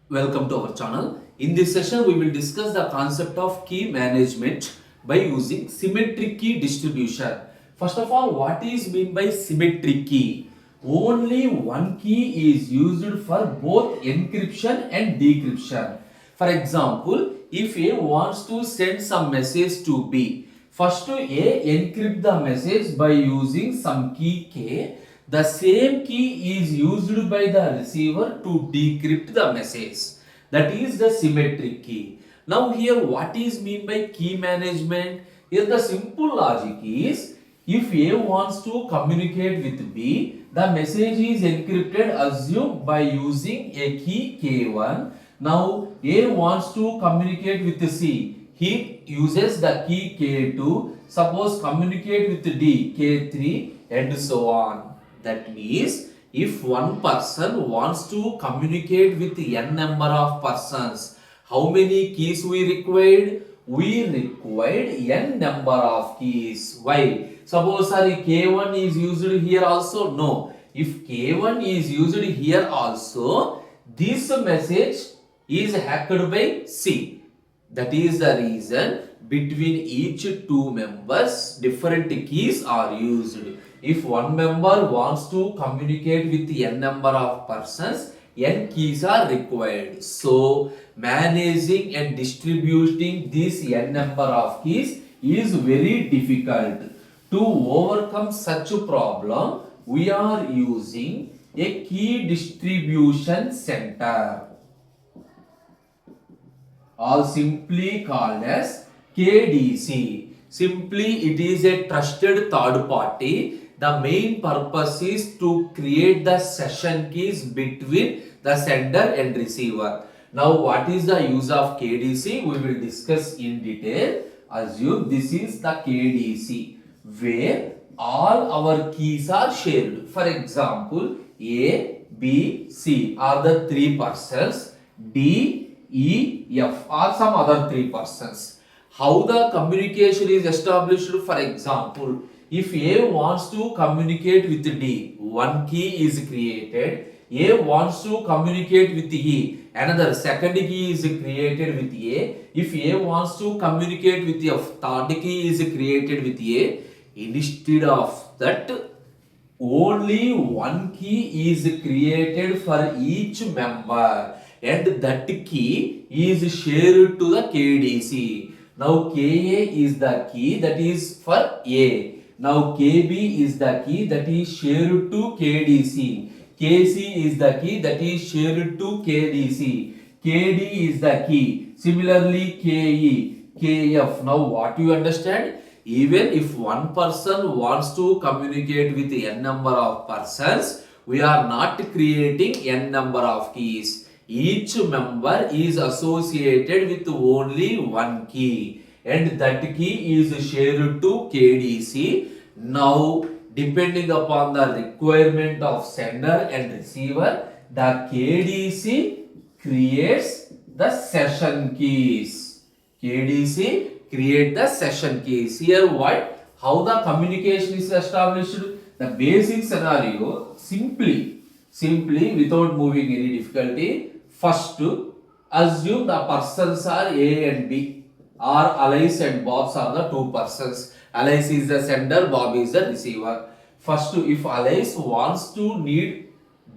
Welcome to our channel. In this session, we will discuss the concept of key management by using symmetric key distribution. First of all, what is meant by symmetric key? Only one key is used for both encryption and decryption. For example, if A wants to send some message to B, first A encrypt the message by using some key K. The same key is used by the receiver to decrypt the message. That is the symmetric key. Now here what is mean by key management? Here the simple logic is if A wants to communicate with B, the message is encrypted assume by using a key K1. Now A wants to communicate with C. He uses the key K2. Suppose communicate with D, K3 and so on. That means if one person wants to communicate with n number of persons, how many keys we required? We required n number of keys. Why? Suppose K1 is used here also? No. If K1 is used here also, this message is hacked by C. That is the reason between each two members different keys are used. If one member wants to communicate with n number of persons, n keys are required. So managing and distributing this n number of keys is very difficult. To overcome such a problem, we are using a key distribution center, or simply called as KDC. Simply it is a trusted third party. The main purpose is to create the session keys between the sender and receiver. Now what is the use of KDC? We will discuss in detail. Assume this is the KDC where all our keys are shared. For example, A, B, C are the three persons. D, E, F or some other three persons. How the communication is established? For example, if A wants to communicate with D, one key is created. A wants to communicate with E, another second key is created with A. If A wants to communicate with F, third key is created with A. Instead of that, only one key is created for each member and that key is shared to the KDC. Now KA is the key that is for A. Now KB is the key that is shared to KDC. KC is the key that is shared to KDC. KD is the key. Similarly KE, KF. Now what you understand? Even if one person wants to communicate with n number of persons, we are not creating n number of keys. Each member is associated with only one key and that key is shared to KDC. Now depending upon the requirement of sender and receiver, the KDC creates the session keys. KDC create the session keys. Here what? How the communication is established? The basic scenario simply without moving any difficulty. First, assume the persons are A and B, or Alice and Bob are the two persons. Alice is the sender, Bob is the receiver. First, if Alice wants to need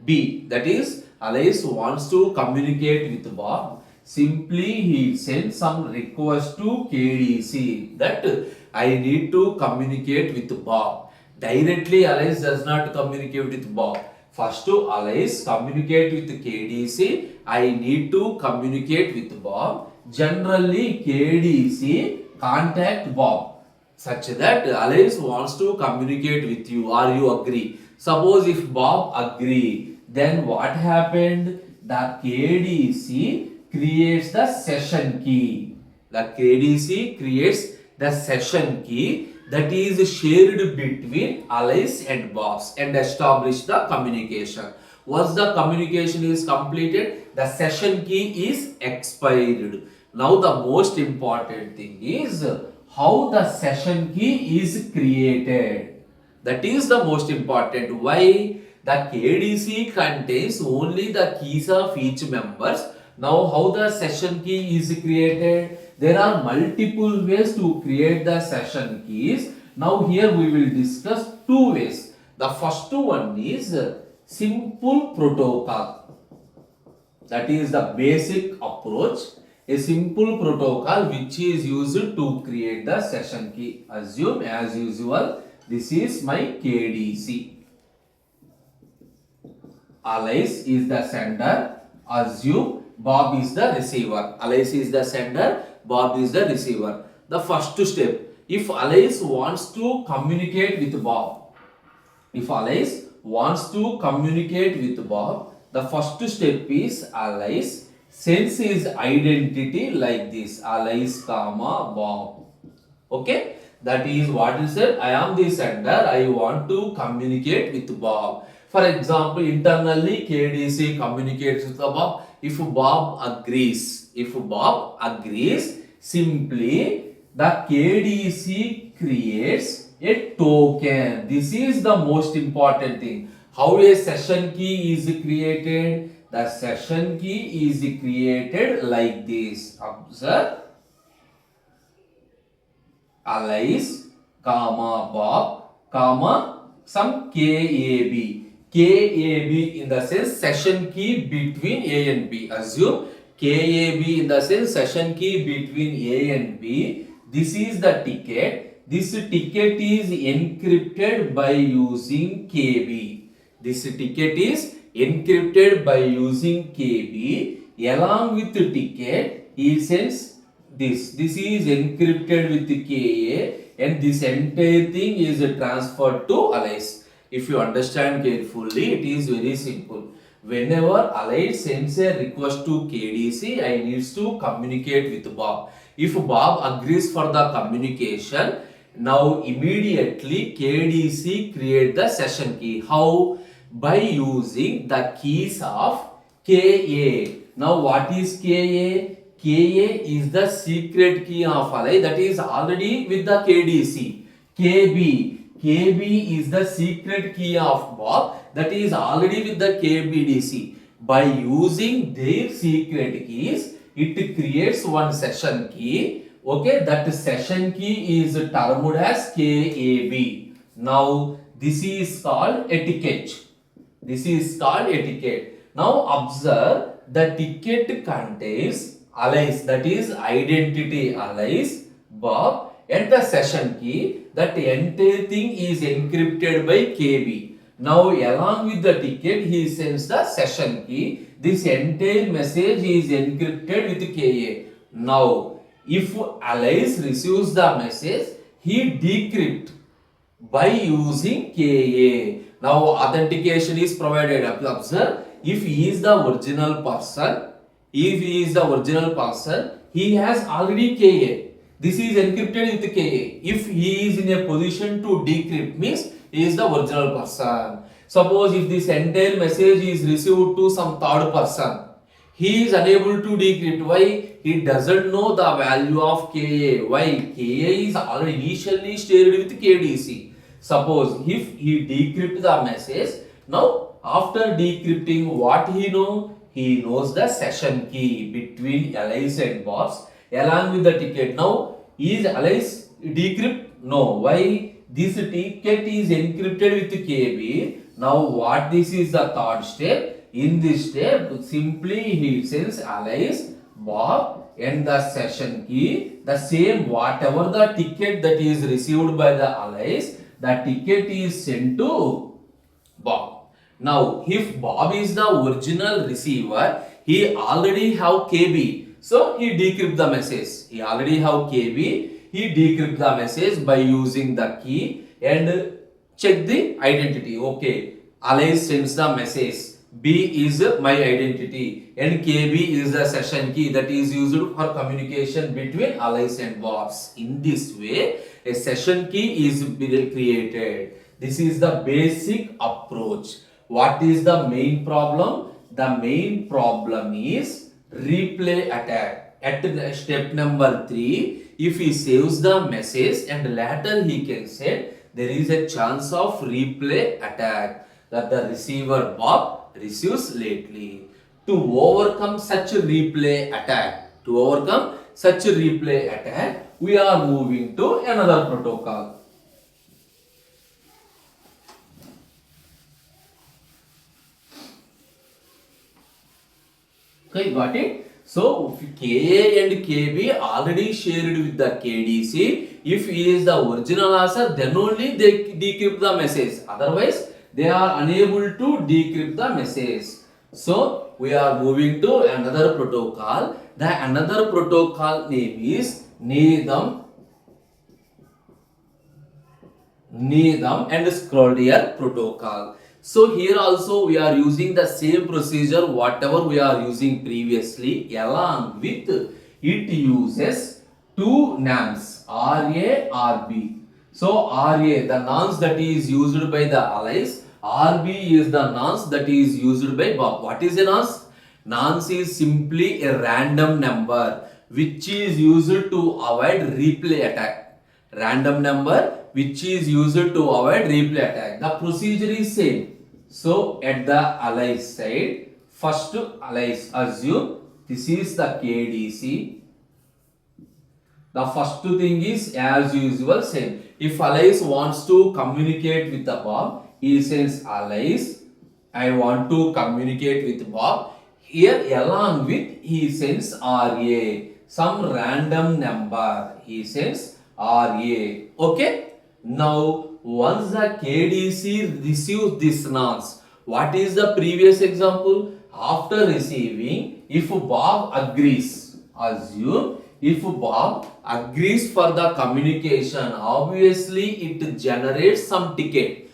B, that is, Alice wants to communicate with Bob, simply he sends some request to KDC that I need to communicate with Bob. Directly, Alice does not communicate with Bob. First to Alice communicate with KDC. I need to communicate with Bob. Generally KDC contact Bob such that Alice wants to communicate with you or you agree. Suppose if Bob agree, then what happened? The KDC creates the session key. The KDC creates the session key that is shared between Alice and Bob and establish the communication. Once the communication is completed, the session key is expired. Now the most important thing is how the session key is created. That is the most important. Why? The KDC contains only the keys of each members, Now how the session key is created? There are multiple ways to create the session keys. Now here we will discuss two ways. The first one is simple protocol. That is the basic approach. A simple protocol which is used to create the session key. Assume as usual this is my KDC. Alice is the sender. Assume Bob is the receiver. Alice is the sender. Bob is the receiver. The first step. If Alice wants to communicate with Bob. If Alice wants to communicate with Bob. The first step is Alice sends his identity like this. Alice, Bob. Okay. That is what is said. I am the sender. I want to communicate with Bob. For example, internally KDC communicates with Bob. If Bob agrees, simply the KDC creates a token. This is the most important thing. How a session key is created? The session key is created like this. Observe. Alice, Bob, some KAB. KAB in the sense session key between A and B. Assume KAB in the sense session key between A and B. This is the ticket. This ticket is encrypted by using KB. This ticket is encrypted by using KB. Along with the ticket, he sends this. This is encrypted with KA and this entire thing is transferred to Alice. If you understand carefully, it is very simple. Whenever Alice sends a request to KDC, I needs to communicate with Bob. If Bob agrees for the communication, now immediately KDC create the session key. How? By using the keys of KA. Now what is KA? KA is the secret key of Alice that is already with the KDC. KB is the secret key of Bob that is already with the KBDC. By using their secret keys, it creates one session key. Okay, that session key is termed as KAB. Now, this is called a ticket. Now, observe the ticket contains Alice, that is identity Alice, Bob, and the session key. That entire thing is encrypted by KB. Now, along with the ticket, he sends the session key. This entire message is encrypted with KA. Now, if Alice receives the message, he decrypts by using KA. Now, authentication is provided. Observe, if he is the original person, he has already KA. This is encrypted with KA. If he is in a position to decrypt, means he is the original person. Suppose if this entire message is received to some third person, he is unable to decrypt. Why? He doesn't know the value of KA. Why? KA is already initially shared with KDC. Suppose if he decrypt the message, now after decrypting, what he know? He knows the session key between Alice and Bob's along with the ticket. Now, is Alice decrypt? No. Why? This ticket is encrypted with KB. Now, what this is the third step. In this step, simply he sends Alice, Bob, and the session key. The same whatever the ticket that is received by the Alice, the ticket is sent to Bob. Now, if Bob is the original receiver, he already have KB. So, he decrypt the message. He already have KB. He decrypt the message by using the key and check the identity. Okay, Alice sends the message. B is my identity and KB is the session key that is used for communication between Alice and Bobs. In this way, a session key is created. This is the basic approach. What is the main problem? The main problem is replay attack. At step number 3, if he saves the message and later he can say there is a chance of replay attack that the receiver Bob receives lately. to overcome such replay attack, we are moving to another protocol. Okay, got it? So KA and KB already shared with the KDC. If he is the original answer, then only they decrypt the message. Otherwise, they are unable to decrypt the message. So we are moving to another protocol. The another protocol name is Needham and Schroeder Protocol. So here also we are using the same procedure whatever we are using previously, along with it uses two names RA, RB. So RA, the nonce that is used by the allies, RB is the nonce that is used by Bob. What is a nonce? Nonce is simply a random number which is used to avoid replay attack. Random number which is used to avoid replay attack. The procedure is same. So at the allies side, first allies assume this is the KDC. The first thing is as usual same. If allies wants to communicate with the Bob, he sends allies, I want to communicate with Bob. Here along with he sends RA, some random number, he sends RA. Okay. Now once the KDC receives this nonce, what is the previous example? After receiving, if Bob agrees, assume if Bob agrees for the communication, obviously it generates some ticket.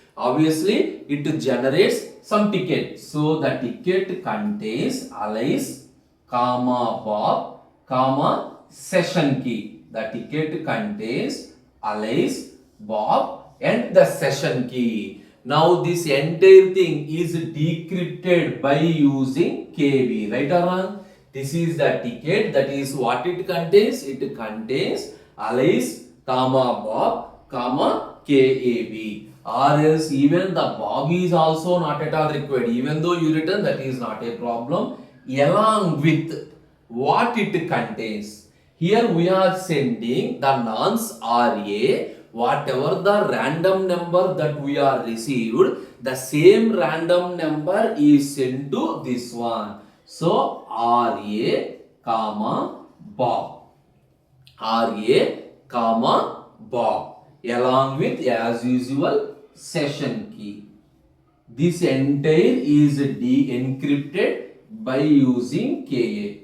So the ticket contains allies, Bob, session key. The ticket contains allies, Bob and the session key. Now this entire thing is decrypted by using KB, right or wrong? This is the ticket, that is what it contains. It contains allies, Bob, KAB. Or else even the Bob is also not at all required. Even though you written, that is not a problem. Along with what it contains. Here we are sending the nonce RA. Whatever the random number that we are received, the same random number is sent to this one. So RA, Bob. Along with as usual session key. This entire is de-encrypted by using KA.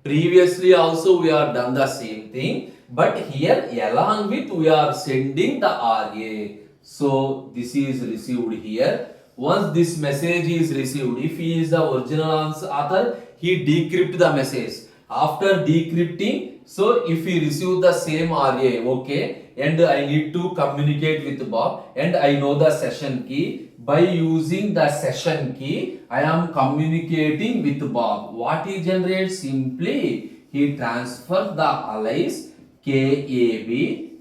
Previously also we are done the same thing. But here along with we are sending the RA. So this is received here. Once this message is received, if he is the original author, he decrypt the message. After decrypting, so if he receive the same RA, okay, and I need to communicate with Bob and I know the session key. By using the session key, I am communicating with Bob. What he generates? Simply he transfers the allies KAB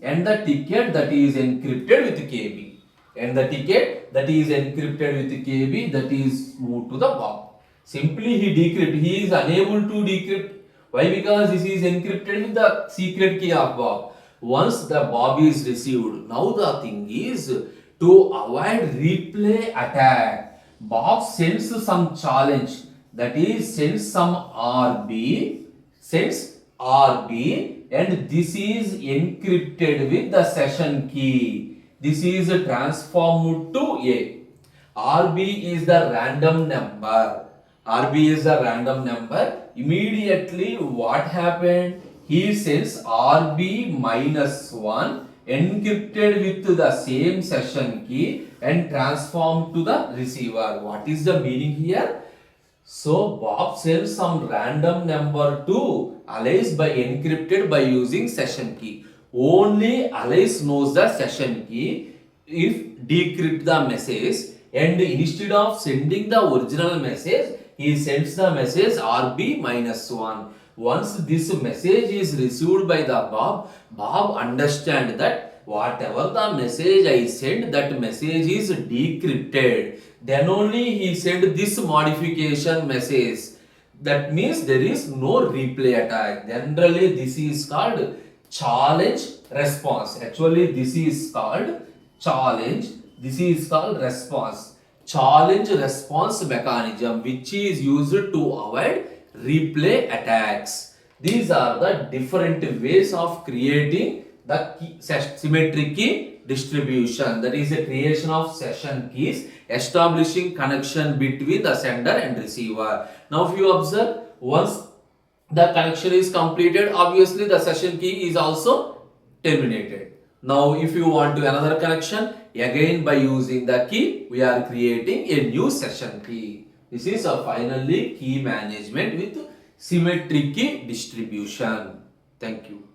and the ticket that is encrypted with KB. And the ticket that is encrypted with KB that is moved to the Bob. Simply he decrypt. He is unable to decrypt. Why? Because this is encrypted with the secret key of Bob. Once the Bob is received, now the thing is to avoid replay attack. Bob sends some challenge, that is sends some RB, and this is encrypted with the session key. This is transformed to A. RB is the random number. Immediately what happened? He sends RB -1 encrypted with the same session key and transformed to the receiver. What is the meaning here? So Bob sends some random number to Alice by encrypted by using session key. Only Alice knows the session key. If decrypt the message and instead of sending the original message, he sends the message RB -1. Once this message is received by the Bob understand that whatever the message I send, that message is decrypted. Then only he send this modification message. That means there is no replay attack. Generally, this is called challenge response. Actually, this is called challenge. This is called response. Challenge response mechanism, which is used to avoid replay attacks. These are the different ways of creating the symmetric key distribution. That is the creation of session keys, establishing connection between the sender and receiver. Now if you observe, once the connection is completed, obviously the session key is also terminated. Now if you want to another connection, again by using the key, we are creating a new session key. This is finally key management with symmetric key distribution. Thank you.